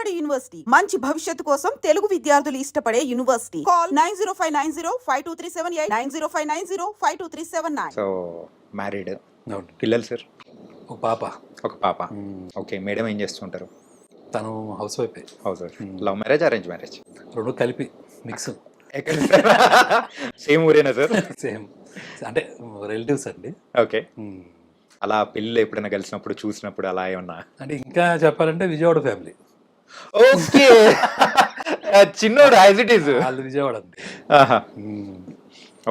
నాడు యూనివర్సిటీ మంచి భవిష్యత్తు కోసం తెలుగు విద్యార్థులు ఇష్టపడే యూనివర్సిటీ. కాల్ 9059052378 9059052379. సో మ్యారీడ్, అవును. పిల్లలు సార్? ఒక పాప. ఒక పాప. ఓకే. మేడం ఏం చేస్తుంటారు? తను house wife. House wife. Love marriage, arrange marriage? రెండు కలిపి మిక్స్. ఎక్కడ సేమ్ ఊరేనా సార్? సేమ్ అంటే రిలేటివ్స్ అండి. ఓకే. అలా పెళ్ళి ఎప్పుడైనా కలిసినప్పుడు చూసినప్పుడు అలా ఏమన్నా? అంటే ఇంకా చెప్పాలంటే విజయవాడ ఫ్యామిలీ. ఓకే. చిన్నోడు యాజ్ ఇట్ ఈజ్. వాళ్ళు విజయవాడ అంతే.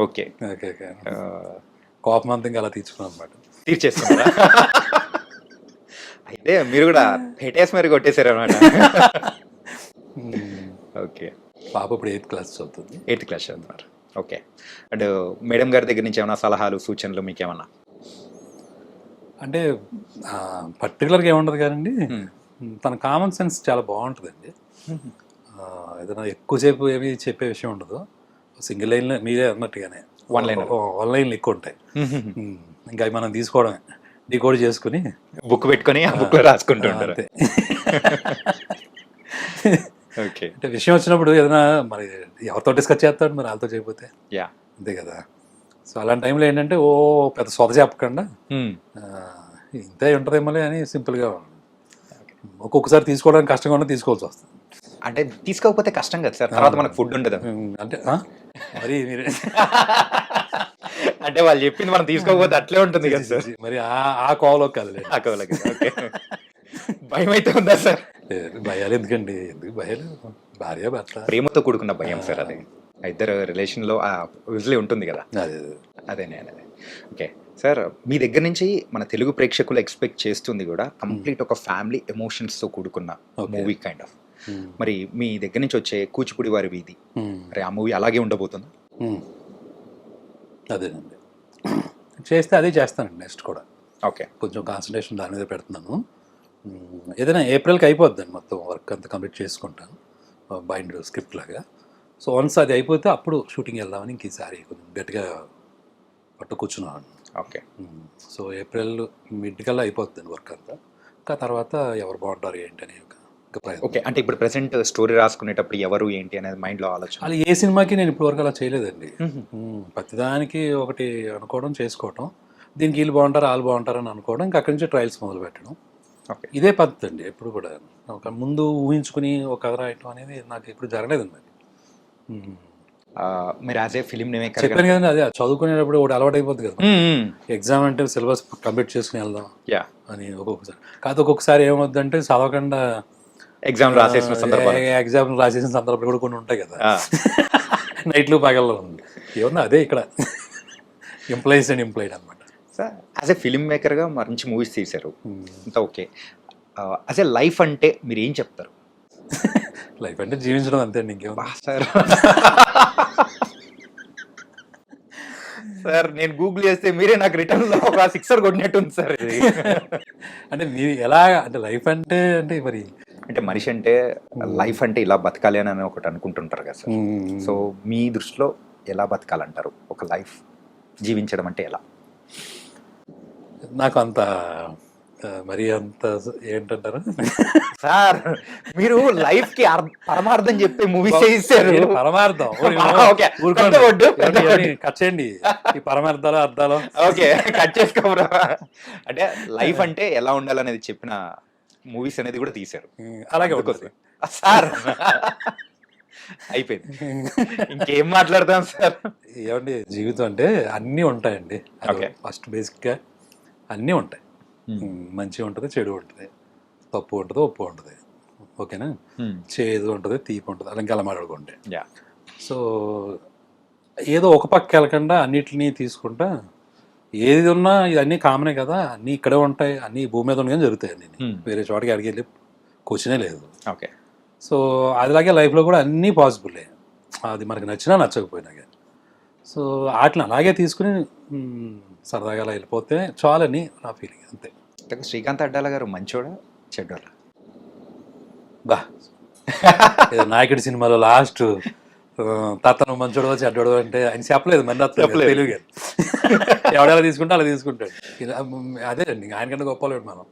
ఓకే. Okay okay. కోపం అంతా ఇంకా అలా తీర్చుకున్నాం అనమాట. తీర్చేస్తున్నారా? అయితే మీరు కూడా హెటేస్ మరి కొట్టేశారు అనమాట. ఓకే. పాప ఇప్పుడు 8th క్లాస్ చదువుతుంది. 8th క్లాస్ చదువుతున్నారు. ఓకే. అండ్ మేడం గారి దగ్గర నుంచి ఏమైనా సలహాలు, సూచనలు మీకు ఏమన్నా? అంటే పర్టికులర్గా ఏముండదు కానండి, తన కామన్ సెన్స్ చాలా బాగుంటుందండి. ఏదైనా ఎక్కువసేపు ఏమి చెప్పే విషయం ఉండదు. సింగిల్ లైన్లో మీరే అన్నట్టుగానే వన్ లైన్లు ఎక్కువ ఉంటాయి. ఇంకా అవి మనం తీసుకోవడమే, డీకోడ్ చేసుకుని బుక్ పెట్టుకొని ఆ బుక్ రాసుకుంటూ ఉంటారు. అంతే. ఓకే. అంటే విషయం వచ్చినప్పుడు ఏదైనా మరి ఎవరితో డిస్కస్ చేస్తాడు, మరి వాళ్ళతో చేయకపోతే యా అంతే కదా. సో అలాంటి టైంలో ఏంటంటే ఓ పెద్ద సొద చెప్పకుండా ఇంతే ఉంటుందేమోలే అని సింపుల్గా ఒక్కొక్కసారి తీసుకోవడానికి కష్టంగా ఉన్నా తీసుకోవాల్సి వస్తుంది. అంటే తీసుకోకపోతే కష్టం కదా సార్, తర్వాత మనకు ఫుడ్ ఉండదు. అంటే మరి మీరే అంటే వాళ్ళు చెప్పింది మనం తీసుకోకపోతే అట్లే ఉంటుంది కదా సార్. మరి ఆ కోవలోకి కదలే. ఆ కోవలోకి. ఓకే. భయం అయితే ఉందా సార్? భయాలు ఎందుకండి, ఎందుకు భయాలు? భార్య భర్త ప్రేమతో కూడుకున్న భయం సార్ అది. ఇద్దరు రిలేషన్లో యూజువల్లీ ఉంటుంది కదా. అదే. ఓకే సార్, మీ దగ్గర నుంచి మన తెలుగు ప్రేక్షకులు ఎక్స్పెక్ట్ చేస్తుంది కూడా కంప్లీట్ ఒక ఫ్యామిలీ ఎమోషన్స్తో కూడుకున్న మూవీ కైండ్ ఆఫ్. మరి మీ దగ్గర నుంచి వచ్చే కూచిపూడి వారి వీధి, మరి ఆ మూవీ అలాగే ఉండబోతుందా? అదేనండి, చేస్తే అదే చేస్తానండి నెక్స్ట్ కూడా. ఓకే. కొంచెం కాన్సన్ట్రేషన్ దాని మీద పెడుతున్నాను. ఏదైనా ఏప్రిల్కి అయిపోద్దండి మొత్తం వర్క్ అంతా కంప్లీట్ చేసుకుంటాను, బైండ్ స్క్రిప్ట్ లాగా. సో వన్స్ అది అయిపోతే అప్పుడు షూటింగ్ వెళ్దామని ఇంక ఈసారి కొంచెం గట్టిగా పట్టు కూర్చున్నాను. ఓకే. సో ఏప్రిల్ మిడ్ కల్లా అయిపోతుంది వర్క్ అంతా. ఇంకా తర్వాత ఎవరు బాగుంటారు ఏంటి అని ఓకే. అంటే ఇప్పుడు ప్రెసెంట్ స్టోరీ రాసుకునేటప్పుడు ఎవరు ఏంటి అనేది మైండ్లో ఆలోచన? అలా ఏ సినిమాకి నేను ఇప్పుడు వరకు అలా చేయలేదండి. ప్రతిదానికి ఒకటి అనుకోవడం, చేసుకోవడం, దీనికి వీళ్ళు బాగుంటారు వాళ్ళు బాగుంటారు అని అనుకోవడం, ఇంకా అక్కడి నుంచి ట్రయల్స్ మొదలు పెట్టడం. ఇదే పద్ధతి అండి ఎప్పుడు కూడా. ఒక ముందు ఊహించుకుని ఒక కథ రాయటం అనేది నాకు ఎప్పుడు జరగలేదండి. మీరు యాజ్ ఏ ఫిలిం మేకర్ చెప్పాను కదండి, అదే చదువుకునేటప్పుడు ఒకటి అలవాటు అయిపోద్ది కదా. ఎగ్జామ్ అంటే సిలబస్ కంప్లీట్ చేసుకుని వెళ్దాం అని ఒక్కొక్కసారి. కాదు ఒక్కొక్కసారి ఏమవుద్దంటే చదవకుండా ఎగ్జామ్ రాసేసిన సందర్భాలు కూడా కొన్ని ఉంటాయి కదా. నైట్లు పగల్లో ఉంది ఏమన్నా. అదే ఇక్కడ ఎంప్లాయీస్ అండ్ ఎంప్లాయిడ్ అనమాట. సార్ యాజ్ ఏ ఫిలిం మేకర్గా మంచి మూవీస్ తీశారు అంతా ఓకే. యాజ్ ఏ లైఫ్ అంటే మీరు ఏం చెప్తారు? లైఫ్ అంటే జీవించడం అంతే అండి, ఇంకేమో. సార్ సార్ నేను గూగుల్ చేస్తే మీరే నాకు రిటర్న్లో ఒక 6 కొట్టినట్టు ఉంది సార్ ఇది. అంటే మీరు ఎలా అంటే లైఫ్ అంటే మరి అంటే మనిషి అంటే లైఫ్ అంటే ఇలా బతకాలి అని ఒకటి అనుకుంటుంటారు కదా సార్. సో మీ దృష్టిలో ఎలా బతకాలంటారు? ఒక లైఫ్ జీవించడం అంటే ఎలా? నాకు అంత మరి అంత ఏంటంటారు సార్, మీరు లైఫ్ కి పరమార్థం చెప్పే మూవీస్ చేశారు. పరమార్థం కట్ చేయండి ఈ పరమార్థాలు అర్థాలు. ఓకే, కట్ చేసుకోరా. అంటే లైఫ్ అంటే ఎలా ఉండాలనేది చెప్పిన మూవీస్ అనేది కూడా తీశారు. అలాగే ఉంటుంది సార్. అయిపోయింది, ఇంకేం మాట్లాడతాం సార్. ఏమండి, జీవితం అంటే అన్నీ ఉంటాయండి. ఫస్ట్ బేసిక్గా అన్నీ ఉంటాయి. మంచి ఉంటుంది, చెడు ఉంటుంది, తప్పు ఉంటుంది, ఒప్పు ఉంటుంది. ఓకేనా? చేదు ఉంటుంది, తీపి ఉంటుంది, అలా ఇంకా అలా మాట్లాడుకుంటే. సో ఏదో ఒక పక్క వెళ్ళకుండా అన్నిటినీ తీసుకుంటా, ఏది ఉన్నా ఇవన్నీ కామనే కదా, అన్నీ ఇక్కడే ఉంటాయి, అన్నీ భూమి మీద ఉండగానే జరుగుతాయి, అన్నీ వేరే చోటకి అడిగి వెళ్ళి క్వశ్చనే లేదు. ఓకే. సో అదిలాగే లైఫ్లో కూడా అన్నీ పాసిబులే, అది మనకు నచ్చినా నచ్చకపోయినా కానీ. సో వాటిని అలాగే తీసుకుని సరదాగా అలా వెళ్ళిపోతే చాలని నా ఫీలింగ్, అంతే. శ్రీకాంత్ అడ్డాల గారు మంచోడా చెడ్డోడా? బా నాయకుడి సినిమాలో లాస్ట్ తను మంచోడు చెడ్డోడు అంటే ఆయన చెప్పలేదు, మన తెలుగు ఎవడెలా తీసుకుంటే అలా తీసుకుంటాడు. అదే అండి, ఆయనకన్నా గొప్పలేడు మనం.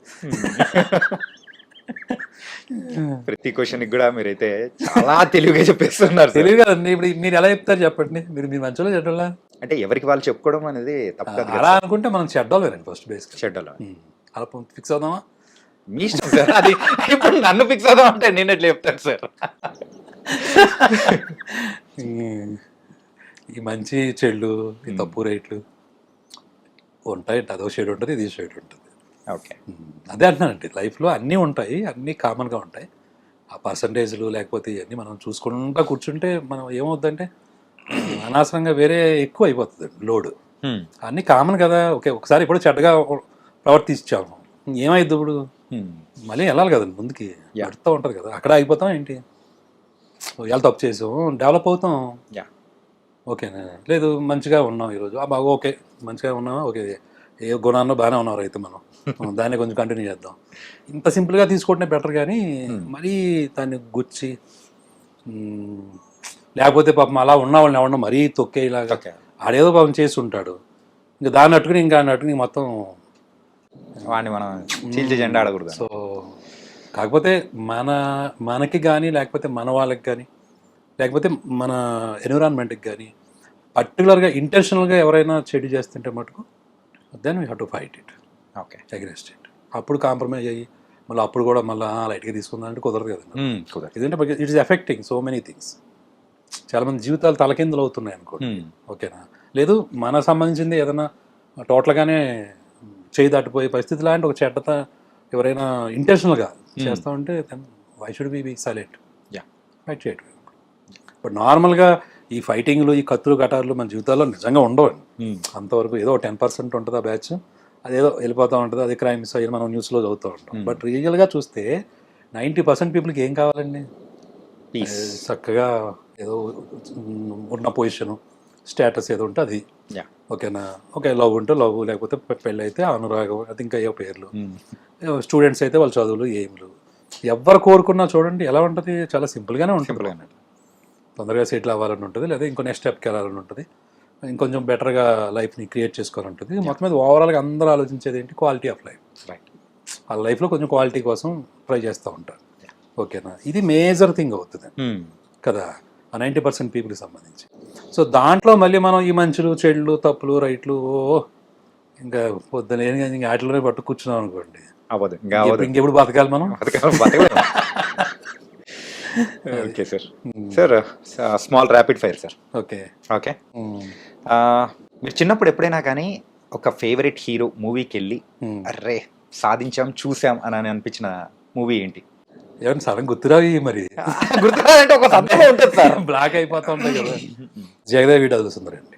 ప్రతి క్వశ్చన్కి కూడా మీరైతే చాలా తెలివిగా చెప్పేస్తున్నారు సార్. తెలియదు కదండి. ఇప్పుడు మీరు ఎలా చెప్తారు చెప్పండి? మీరు మీ మంచిలో చెడ్డోళ్ళ? అంటే ఎవరికి వాళ్ళు చెప్పుకోవడం అనేది తప్పు కాదు అలా కదా అనుకుంటే మనం చెడ్డోళ్ళేనండి ఫస్ట్ బేస్. షెడ్యూల్. అలా ఫిక్స్ అవుదామా? మీ ఇష్టం సార్. అది ఇప్పుడు నన్ను ఫిక్స్ అవుదాం అంటే నేను ఎట్లా చెప్తాను సార్? ఈ మంచి చెళ్ళు, ఈ తప్పు రేట్లు ఉంటాయి. అదో షేడ్ ఉంటుంది, ఇది షేడ్ ఉంటుంది. ఓకే. అదే అంటున్నానండి, లైఫ్లో అన్నీ ఉంటాయి, అన్నీ కామన్గా ఉంటాయి. ఆ పర్సంటేజ్లు లేకపోతే ఇవన్నీ మనం చూసుకుంటా కూర్చుంటే మనం ఏమవుద్దంటే అనవసరంగా వేరే ఎక్కువ అయిపోతుంది లోడ్. అన్నీ కామన్ కదా. ఓకే, ఒకసారి ఇప్పుడు చెడ్డగా ప్రవర్తించాము, ఏమైద్ది ఇప్పుడు? మళ్ళీ వెళ్ళాలి కదండి ముందుకి, ఎడుతూ ఉంటుంది కదా. అక్కడ అయిపోతాం ఏంటి? ఇవాళ తప్పు చేసాం, డెవలప్ అవుతాం. యా. ఓకేనా? లేదు మంచిగా ఉన్నాం ఈరోజు, బాగా ఓకే మంచిగా ఉన్నామా, ఓకే ఏ గుణాన్నో బాగానే ఉన్నారు అయితే మనం దాన్ని కొంచెం కంటిన్యూ చేద్దాం. ఇంత సింపుల్గా తీసుకోవటమే బెటర్. కానీ మరీ దాన్ని గుచ్చి లేకపోతే పాపం అలా ఉన్న వాళ్ళని ఎవరన్నా మరీ తొక్కేలాగా ఆడేదో పాపం చేసి ఉంటాడు, ఇంకా దాన్ని అట్టుకుని ఇంకా అట్టుకుని మొత్తం వాడిని మనం చీల్చి జెండా ఆడకూడదు. సో కాకపోతే మనకి కానీ లేకపోతే మన వాళ్ళకి కానీ లేకపోతే మన ఎన్విరాన్మెంట్కి కానీ పర్టికులర్గా ఇంటెన్షనల్గా ఎవరైనా చెడు చేస్తుంటే మటుకు then we have to fight it. Okay. Address it. అప్పుడు కాంప్రమైజ్ అయ్యి మళ్ళీ అప్పుడు కూడా మళ్ళీ లైట్గా తీసుకుందాం అంటే కుదరదు కదండి. ఎందుకంటే it is affecting so many things. చాలామంది జీవితాలు తలకిందులు అవుతున్నాయి అనుకోండి. ఓకేనా? లేదు మన సంబంధించింది ఏదైనా టోటల్గానే చేయి దాటిపోయే పరిస్థితి లాంటి ఒక చెడ్డత ఎవరైనా ఇంటెన్షనల్గా చేస్తూ ఉంటే then why should be silent? Fight చేయటం. బట్ నార్మల్గా ఈ ఫైటింగ్లు, ఈ కత్తులు కటార్లు మన జీవితాల్లో నిజంగా ఉండవండి. అంతవరకు ఏదో 10% ఉంటుంది ఆ బ్యాచ్, అదేదో వెళ్ళిపోతూ ఉంటుంది, అది క్రైమ్స్ అయ్యి మనం న్యూస్లో చదువుతూ ఉంటాం. బట్ రియల్గా చూస్తే 90% పీపుల్కి ఏం కావాలండి? చక్కగా ఏదో ఉన్న పొజిషను, స్టేటస్ ఏదో ఉంటే అది. ఓకేనా? ఓకే, లవ్ ఉంటే లవ్, లేకపోతే పెళ్ళి అయితే అనురాగం, అది ఇంకా ఏ పేర్లు. స్టూడెంట్స్ అయితే వాళ్ళ చదువులు, ఎయిమ్లు. ఎవరు కోరుకున్నా చూడండి ఎలా ఉంటుంది, చాలా సింపుల్గానే ఉంటుంది. తొందరగా సెటిల్ అవ్వాలని ఉంటుంది, లేదా ఇంకో నెక్స్ట్ స్టెప్కి వెళ్ళాలని ఉంటుంది, ఇంకొంచెం బెటర్గా లైఫ్ని క్రియేట్ చేసుకోవాలని ఉంటుంది. మొత్తం మీద ఓవరాల్గా అందరూ ఆలోచించేది ఏంటి? Quality of life. వాళ్ళ లైఫ్లో కొంచెం క్వాలిటీ కోసం ట్రై చేస్తూ ఉంటారు. ఓకేనా? ఇది మేజర్ థింగ్ అవుతుంది కదా ఆ 90% పీపుల్కి సంబంధించి. సో దాంట్లో మళ్ళీ మనం ఈ మంచులు, చెడులు, తప్పులు, రైట్లు ఇంకా పొద్దున ఇంకా వాటిలోనే పట్టు కూర్చున్నాం అనుకోండి, ఇంకెప్పుడు బతకాలి మనం? Okay sir. Sir small rapid fire sir. Okay. Okay. మీరు చిన్నప్పుడు ఎప్పుడైనా కానీ ఒక ఫేవరెట్ హీరో మూవీకి వెళ్ళి అర్రే సాధించాం, చూసాం అని అనిపించిన మూవీ ఏంటి? ఏమన్నా సడన్ గుర్తురావి మరి? గుర్తురాదంటే ఒక సందర్భం ఉంటుంది సార్, బ్లాక్ అయిపోతా ఉంటాయి కదా. జగదేవ్ వీడియో సుందరండి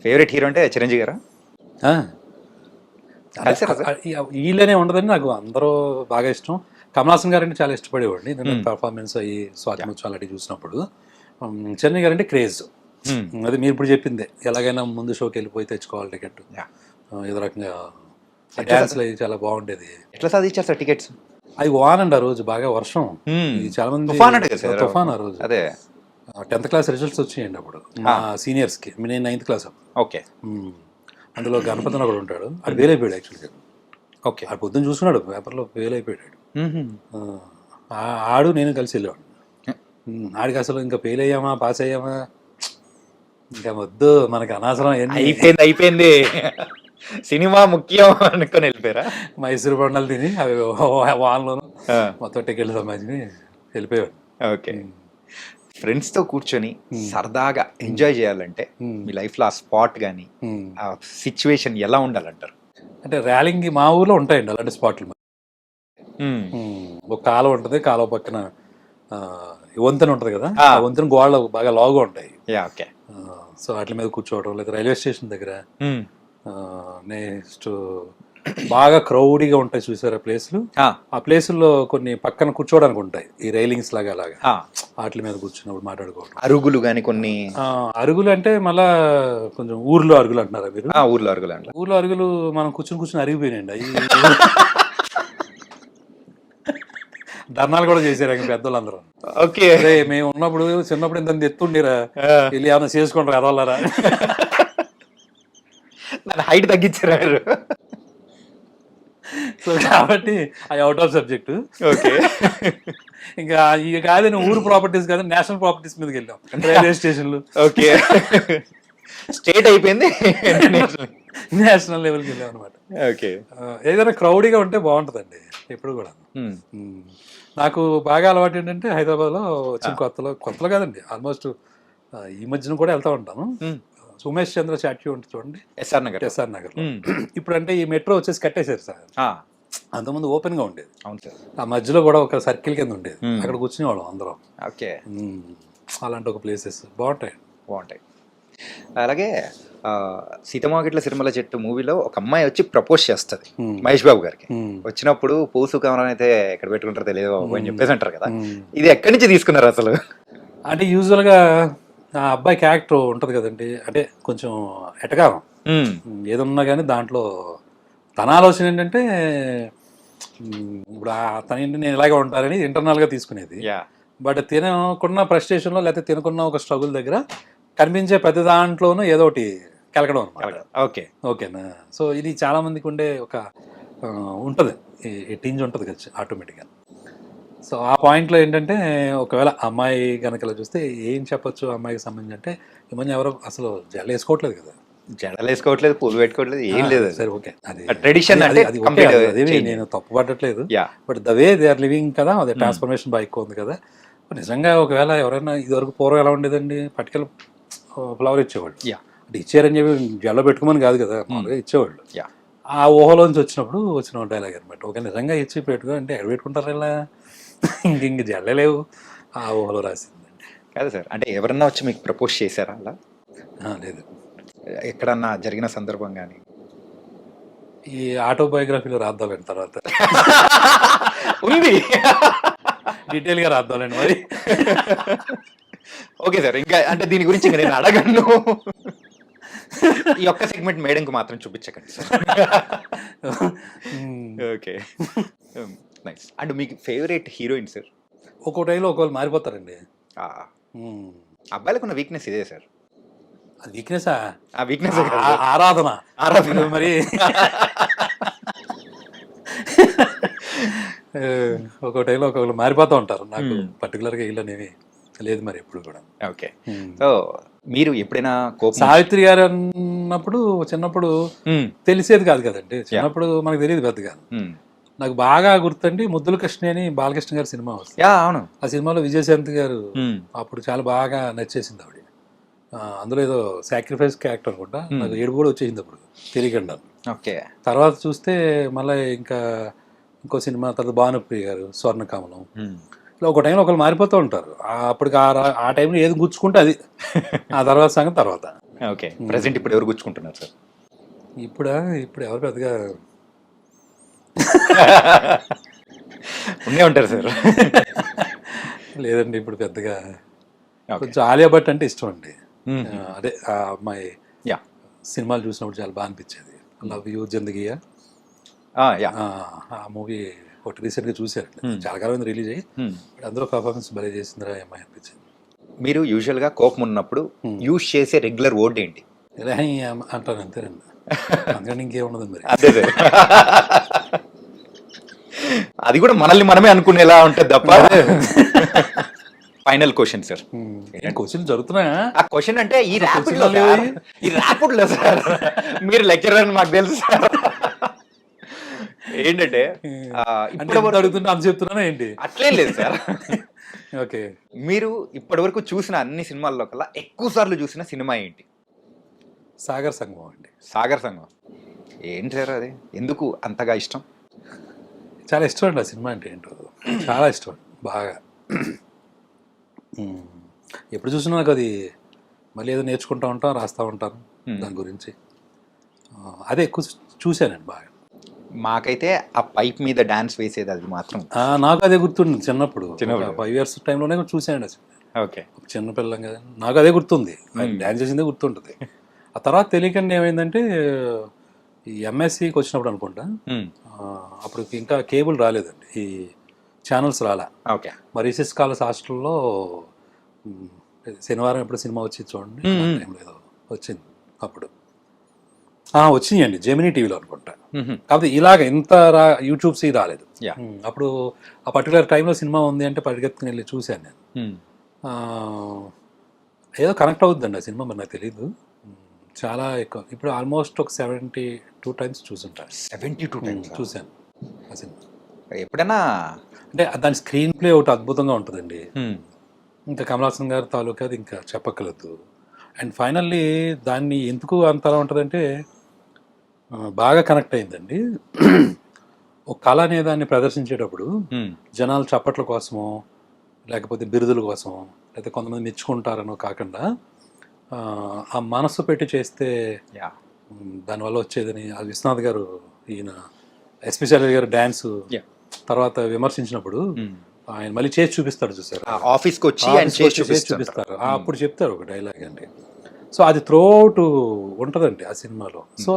ఫేవరెట్ హీరో అంటే చిరంజీవి గారా? వీళ్ళనే ఉండదని నాకు అందరూ బాగా ఇష్టం. కమల్ హాసన్ గారు అంటే చాలా ఇష్టపడేవాడిని, ఎందుకంటే పర్ఫార్మెన్స్ అయ్యి స్వాతి ముత్యాలు అలాంటివి చూసినప్పుడు. చిరంజీవి గారు అంటే క్రేజ్. అది మీరు ఇప్పుడు చెప్పిందే, ఎలాగైనా ముందు షోకి వెళ్ళిపోయి తెచ్చుకోవాలి టికెట్, ఏదో రకంగా డ్యాన్స్లు అవి చాలా బాగుండేది. ఎట్లా సాధించారు సార్ టికెట్స్? అవి వానండి ఆ రోజు, బాగా వర్షం, చాలా మంది తుఫాన్ ఆ రోజు. అదే 10th క్లాస్ రిజల్ట్స్ వచ్చాయండి అప్పుడు మా సీనియర్స్కి. నేను 9th క్లాస్ అప్పుడు. ఓకే. అందులో గణపతి ఒకడు ఉంటాడు, అది ఫెయిల్ అయిపోయాడు యాక్చువల్గా. ఓకే. ఆడు పొద్దున్న చూసుకున్నాడు పేపర్లో ఫెయిల్ అయిపోయాడు. ఆడు నేను కలిసి వెళ్ళేవాడు. ఆడికి అసలు ఇంకా ఫెయిల్ అయ్యామా పాస్ అయ్యామా ఇంకా వద్దు మనకి అనవసరం, అయిపోయింది సినిమా ముఖ్యం అనుకొని వెళ్ళిపోయారా? మైసూరు బండలు తిని అవి వాన్లోను మొత్తం టికెట్లు సంబంధించి వెళ్ళిపోయాడు. ఓకే. ఫ్రెండ్స్తో కూర్చొని సరదాగా ఎంజాయ్ చేయాలంటే మీ లైఫ్లో ఆ స్పాట్ కానీ ఆ సిచ్యువేషన్ ఎలా ఉండాలంటారు? అంటే ర్యాలింగ్ మా ఊర్లో ఉంటాయండి అలాంటి స్పాట్లు. ఒక కాలువ ఉంటుంది, కాలువ పక్కన వంతెన ఉంటుంది కదా, ఆ వంతెన గోడలు బాగా లావుగా ఉంటాయి. ఓకే. సో వాటి మీద కూర్చోవడం, లేదా రైల్వే స్టేషన్ దగ్గర నెక్స్ట్ బాగా క్రౌడీగా ఉంటాయి చూసారు ఆ ప్లేస్లు. ఆ ప్లేసుల్లో కొన్ని పక్కన కూర్చోవడానికి ఉంటాయి, ఈ రైలింగ్స్ లాగా అలాగా, వాటి మీద కూర్చున్నప్పుడు మాట్లాడుకోవడం. అరుగులు కానీ కొన్ని అరుగులు అంటే మళ్ళా కొంచెం ఊర్లో అరుగులు అంటున్నారా మీరు? ఊర్లో అరుగులు అంటే ఊర్లో అరుగులు మనం కూర్చుని అరిగిపోయినాయండి అవి. ధర్నాలు కూడా చేశారు ఇంకా పెద్దోళ్ళందరూ. ఓకే. మేము ఉన్నప్పుడు చిన్నప్పుడు ఇంత ఎత్తుండేరా, వెళ్ళి ఏమైనా చేసుకుంటారు ఎదవలరా, హైట్ తగ్గించారు. సో కాబట్టి అవి అవుట్ ఆఫ్ సబ్జెక్టు. ఓకే. ఇంకా ఇక కాదని ఊరు ప్రాపర్టీస్ కాదు, నేషనల్ ప్రాపర్టీస్ మీదకి వెళ్ళాం, రైల్వే స్టేషన్లు. ఓకే. స్టేట్ అయిపోయింది, నేషనల్ లెవెల్కి వెళ్ళాం అనమాట. ఓకే. ఏదైనా క్రౌడీగా ఉంటే బాగుంటుందండి ఎప్పుడు కూడా. నాకు బాగా అలవాటు ఏంటంటే హైదరాబాద్లో వచ్చిన కొత్తలో కాదండి, ఆల్మోస్ట్ ఈ మధ్యన కూడా వెళ్తూ ఉంటాను. ఉమేష్ చంద్ర చాట్యూ ఉంటుంది చూడండి, ఎస్ఆర్ నగర్. ఇప్పుడు అంటే ఈ మెట్రో వచ్చేసి కట్టేశారు సార్. అంతకుముందు ఓపెన్గా ఉండేది. అవును సార్. ఆ మధ్యలో కూడా ఒక సర్కిల్ కింద ఉండేది, అక్కడ కూర్చునేవాళ్ళం అందరం. ఓకే. అలాంటి ఒక ప్లేసెస్ బాగుంటాయి. అలాగే సీతమ్మగిట్ల సిరిమల చెట్టు మూవీలో ఒక అమ్మాయి వచ్చి ప్రపోజ్ చేస్తుంది మహేష్ బాబు గారికి. వచ్చినప్పుడు పూసు కమరం అయితే ఎక్కడ పెట్టుకుంటారో తెలియదు బాబు అని చెప్పేసి అంటారు కదా, ఇది ఎక్కడి నుంచి తీసుకున్నారు అసలు? అంటే యూజువల్గా ఆ అబ్బాయి క్యారెక్టర్ ఉంటుంది కదండి, అంటే కొంచెం ఎటకారం ఏదన్నా కానీ దాంట్లో తన ఆలోచన ఏంటంటే ఇప్పుడు తన నేను ఇలాగే ఉంటారని ఇంటర్నల్గా తీసుకునేది. బట్ తినకున్న ఫ్రస్ట్రేషన్లో లేకపోతే తినకున్న ఒక స్ట్రగుల్ దగ్గర కనిపించే ప్రతి దాంట్లోనూ ఏదో ఒకటి కలగడం అనమాట. ఓకేనా? సో ఇది చాలా మందికి ఉండే ఒక ఉంటుంది, ఈ టింజ్ ఉంటుంది కదా ఆటోమేటిక్గా. సో ఆ పాయింట్లో ఏంటంటే ఒకవేళ అమ్మాయి కనుక ఇలా చూస్తే ఏం చెప్పొచ్చు అమ్మాయికి సంబంధించి అంటే, ఈ మధ్య ఎవరో అసలు జడ వేసుకోవట్లేదు కదా, జడలు వేసుకోవట్లేదు, పూలు పెట్టుకోవట్లేదు, ఏం లేదు. సరే ఓకే, అది ట్రెడిషన్ అంటే అదేమి నేను తప్పు పట్టట్లేదు. But the way they are living కదా, అదే ట్రాన్స్ఫర్మేషన్ బాగా ఎక్కువ ఉంది కదా. నిజంగా ఒకవేళ ఎవరైనా ఇదివరకు పూర్వం ఎలా ఉండేదండి, పట్టుకెళ్ళి ఫ్లవర్ ఇచ్చేవాళ్ళు. అంటే ఇచ్చారని చెప్పి జడలో పెట్టుకోమని కాదు కదా, మామూలుగా ఇచ్చేవాళ్ళు. ఆ ఊహలోంచి వచ్చిన డైలాగ్ అనమాట. ఓకే, నిజంగా ఇచ్చి పెట్టుకో అంటే ఎక్కడ పెట్టుకుంటారు ఇలా, ఇంక జడలే లేవు, ఆ ఊహలో రాసిందండి. కాదు సార్, అంటే ఎవరన్నా వచ్చి మీకు ప్రపోజ్ చేశారా అలా? లేదు. ఎక్కడన్నా జరిగిన సందర్భం కానీ? ఈ ఆటోబయోగ్రఫీలో రాద్దాలండి తర్వాత ఉంది, డీటెయిల్గా రాద్దాలండి మరి. ఓకే సార్, ఇంకా అంటే దీని గురించి ఇంకా నేను అడగను. ఈ ఒక్క సెగ్మెంట్ మేడంకి మాత్రం చూపించకండి సార్. Okay, nice. అండ్ మీకు ఫేవరెట్ హీరోయిన్ సార్? ఒక్కో టైంలో ఒకవేళ మారిపోతారండి. అబ్బాయిలకు ఉన్న వీక్నెస్ ఇదే సార్. అది వీక్నెసా? ఆ వీక్నెస్ ఆరాధన మరి. ఒక్కో టైంలో ఒక్కొక్కరు మారిపోతూ ఉంటారు. నాకు పర్టికులర్గా ఇళ్ళనేవి లేదు మరి ఎప్పుడు కూడా. ఓకే, సో మీరు ఎప్పుడైనా కోపం? సావిత్రి గారు అన్నప్పుడు చిన్నప్పుడు తెలిసేది కాదు కదండి, చిన్నప్పుడు మనకు తెలియదు పెద్దగా. నాకు బాగా గుర్తండి ముద్దుల కృష్ణ అని బాలకృష్ణ గారి సినిమా వస్తుంది. అవును, ఆ సినిమాలో విజయశాంతి గారు అప్పుడు చాలా బాగా నచ్చేసింది ఆవిడ. అందులో ఏదో సాక్రిఫైస్ క్యారెక్టర్ అనుకుంటా. నాకు ఏడుపు కూడా వచ్చేసింది అప్పుడు తెలియకుండా. ఓకే, తర్వాత చూస్తే మళ్ళీ ఇంకో సినిమా తర్వాత భానుప్రియ గారు స్వర్ణకమలం. ఇలా ఒక టైంలో ఒకరు మారిపోతూ ఉంటారు. అప్పటికి ఆ టైంలో ఏది గుచ్చుకుంటే అది, ఆ తర్వాత సంగతి తర్వాత. ఓకే, ప్రెసెంట్ ఇప్పుడు ఎవరు గుచ్చుకుంటున్నారు సార్? ఇప్పుడు ఎవరు పెద్దగా ఉండే ఉంటారు సార్. లేదండి, ఇప్పుడు పెద్దగా కొంచెం ఆలియా భట్ అంటే ఇష్టం అండి. అదే ఆ అమ్మాయి సినిమాలు చూసినప్పుడు చాలా బాగా అనిపించేది. లవ్ యూ జిందగీయా, ఆ మూవీ ఒకటి రీసెంట్గా చూశారండి, చాలా కాలం రిలీజ్ అయ్యి. అందులో పర్ఫార్మెన్స్ భలే చేసిందిరా అమ్మాయి అనిపించింది. మీరు యూజువల్గా కోపం ఉన్నప్పుడు యూజ్ చేసే రెగ్యులర్ వర్డ్ ఏంటి? అంటాను అంతేనండి, అందుకని ఇంకేమున్నది మరి. అదే సార్, అది కూడా మనల్ని మనమే అనుకునేలా ఉంటుంది తప్ప. Final question sir. క్వశ్చన్ జరుగుతున్నాయా? ఆ క్వశ్చన్ అంటే ఈ ర్యాపిడ్లో సార్, మీరు లెక్చరర్ అని మాకు తెలుసు సార్. ఏంటంటే ఇప్పుడు అడుగుతుంటే అంత చెప్తున్నా ఏంటి? అట్లేం లేదు సార్. ఓకే, మీరు ఇప్పటి వరకు చూసిన అన్ని సినిమాల్లో కల్లా ఎక్కువ సార్లు చూసిన సినిమా ఏంటి? సాగర్ సంగమం అండి. సాగర్ సంగమం ఏంటి సార్ అది? ఎందుకు అంతగా ఇష్టం? చాలా ఇష్టం అండి ఆ సినిమా అంటే ఏంటో, చాలా ఇష్టం బాగా. ఎప్పుడు చూసినా నాకు అది మళ్ళీ ఏదో నేర్చుకుంటూ ఉంటాను, రాస్తూ ఉంటాను దాని గురించి. అదే ఎక్కువ చూశానండి బాగా. మాకైతే ఆ పైప్ మీద డాన్స్ వేసేది అది మాత్రం నాకు అదే గుర్తుంది. చిన్నప్పుడు 5 years టైంలోనే చూశానండి అసలు. ఓకే, చిన్నపిల్లం కదా, నాకు అదే గుర్తుంది, డాన్స్ చేసిందే గుర్తుంటుంది. ఆ తర్వాత తెలియకుండా ఏమైందంటే ఈ ఎంఎస్సికి వచ్చినప్పుడు అనుకుంటా, అప్పుడు ఇంకా కేబుల్ రాలేదండి, ఈ ఛానల్స్ రాలా. ఓకే, మరి రిసెస్ కాలేజ్ హాస్టల్లో శనివారం ఎప్పుడు సినిమా వచ్చి చూడండి, టైంలో ఏదో వచ్చింది. అప్పుడు వచ్చినాయండి జెమినీ టీవీలో అనుకుంటా. కాకపోతే ఇలాగ ఇంత యూట్యూబ్స్ రాలేదు. Yeah. అప్పుడు ఆ పర్టికులర్ టైంలో సినిమా ఉంది అంటే పరిగెత్తుకుని వెళ్ళి చూశాను నేను. ఆ, ఏదో కనెక్ట్ అవుతుందండి ఆ సినిమా, మరి నాకు తెలీదు. చాలా ఎక్కువ, ఇప్పుడు ఆల్మోస్ట్ ఒక 72 టైమ్స్ చూసుంటాను. 72 టైమ్స్ చూశాను ఆ సినిమా. ఎప్పుడైనా అంటే దాని స్క్రీన్ ప్లే ఒకటి అద్భుతంగా ఉంటుందండి. ఇంకా కమల్ హాసన్ గారి తాలూకా అది ఇంకా చెప్పక్కర్లేదు. అండ్ ఫైనల్లీ దాన్ని ఎందుకు అంతలా ఉంటుందంటే బాగా కనెక్ట్ అయిందండి. ఒక కళ అనే దాన్ని ప్రదర్శించేటప్పుడు జనాలు చప్పట్ల కోసమో లేకపోతే బిరుదుల కోసమో లేకపోతే కొంతమంది మెచ్చుకుంటారనో కాకుండా ఆ మనసు పెట్టి చేస్తే దానివల్ల వచ్చేదని అది విశ్వనాథ్ గారు, ఈయన ఎస్పెషల్లీ గారు డ్యాన్స్ తర్వాత విమర్శించినప్పుడు ఆయన మళ్ళీ చేసి చూపిస్తాడు చూసారు, ఆఫీస్కి వచ్చి చూపిస్తారు. అప్పుడు చెప్తారు ఒక డైలాగ్ అండి. సో అది త్రోట్ ఉంటుందండి ఆ సినిమాలో. సో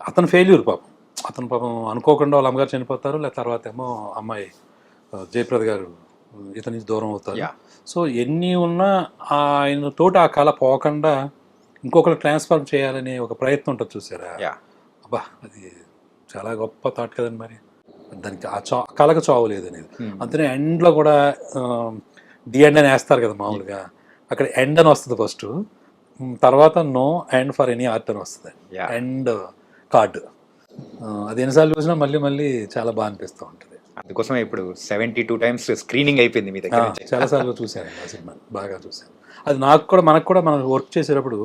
అతను ఫెయిల్యూర్ పాపం అనుకోకుండా వాళ్ళ అమ్మగారు చనిపోతారు, లేదా తర్వాత ఏమో అమ్మాయి జయప్రద గారు ఇతని నుంచి దూరం అవుతారు. సో ఎన్ని ఉన్నా ఆయన తోటి ఆ కళ పోకుండా ఇంకొకరు ట్రాన్స్ఫార్మ్ చేయాలనే ఒక ప్రయత్నం ఉంటుంది చూసారా. అబ్బా అది చాలా గొప్ప థాట్ కదండి. మరి దానికి కళకు చావు లేదు అనేది. అంతనే ఎండ్లో కూడా ది ఎండ్ అని వేస్తారు కదా మామూలుగా, అక్కడ ఎండ్ అని వస్తుంది ఫస్ట్, తర్వాత no end for any art అని వస్తుంది, ఎండ్ కార్డు. అది ఎన్నిసార్లు చూసినా మళ్ళీ చాలా బాగా అనిపిస్తూ ఉంటుంది. అందుకోసం ఇప్పుడు 72 టైమ్స్ స్క్రీనింగ్ అయిపోయింది మీ దగ్గర. చాలాసార్లు చూశాను ఆ సినిమా, బాగా చూశాను. అది మనకు కూడా మనం వర్క్ చేసేటప్పుడు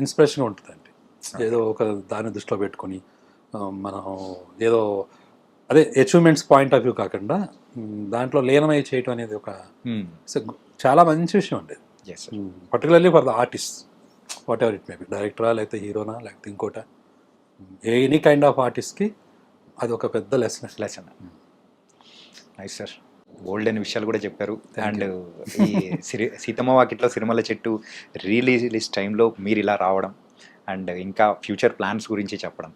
ఇన్స్పిరేషన్గా ఉంటుందండి. ఏదో ఒక దాన్ని దృష్టిలో పెట్టుకొని మనం ఏదో అదే అచీవ్మెంట్స్ పాయింట్ ఆఫ్ వ్యూ కాకుండా దాంట్లో లీనమై చేయటం అనేది ఒక చాలా మంచి విషయం అండి. Particularly for the artist, whatever it may be, డైరెక్టరా లేకపోతే హీరోనా లేకపోతే ఇంకోట, ఎనీ కైండ్ ఆఫ్ ఆర్టిస్ట్కి అది ఒక పెద్ద లెసన్. నైస్ సార్, ఓల్డ్ అయిన విషయాలు కూడా చెప్పారు. అండ్ ఈ సీతమ్మ వాకిట్లో సిరిమల్ల చెట్టు రిలీజ్ టైంలో మీరు ఇలా రావడం అండ్ ఇంకా ఫ్యూచర్ ప్లాన్స్ గురించి చెప్పడం,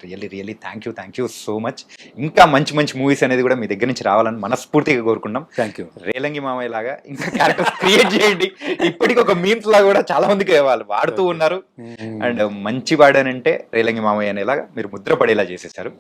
really thank you so much. ఇంకా మంచి మూవీస్ అనేది కూడా మీ దగ్గర నుంచి రావాలని మనస్ఫూర్తిగా కోరుకున్నాం. Thank you. రేలంగి మామయ్య లాగా ఇంకా క్యారెక్టర్స్ క్రియేట్ చేయండి. ఇప్పటికి ఒక మీమ్స్ లాగా కూడా చాలా మందికి వాళ్ళు వాడుతూ ఉన్నారు. అండ్ మంచి వాడనంటే రేలంగి మామయ్య అనేలాగా మీరు ముద్ర పడేలా చేసేసారు.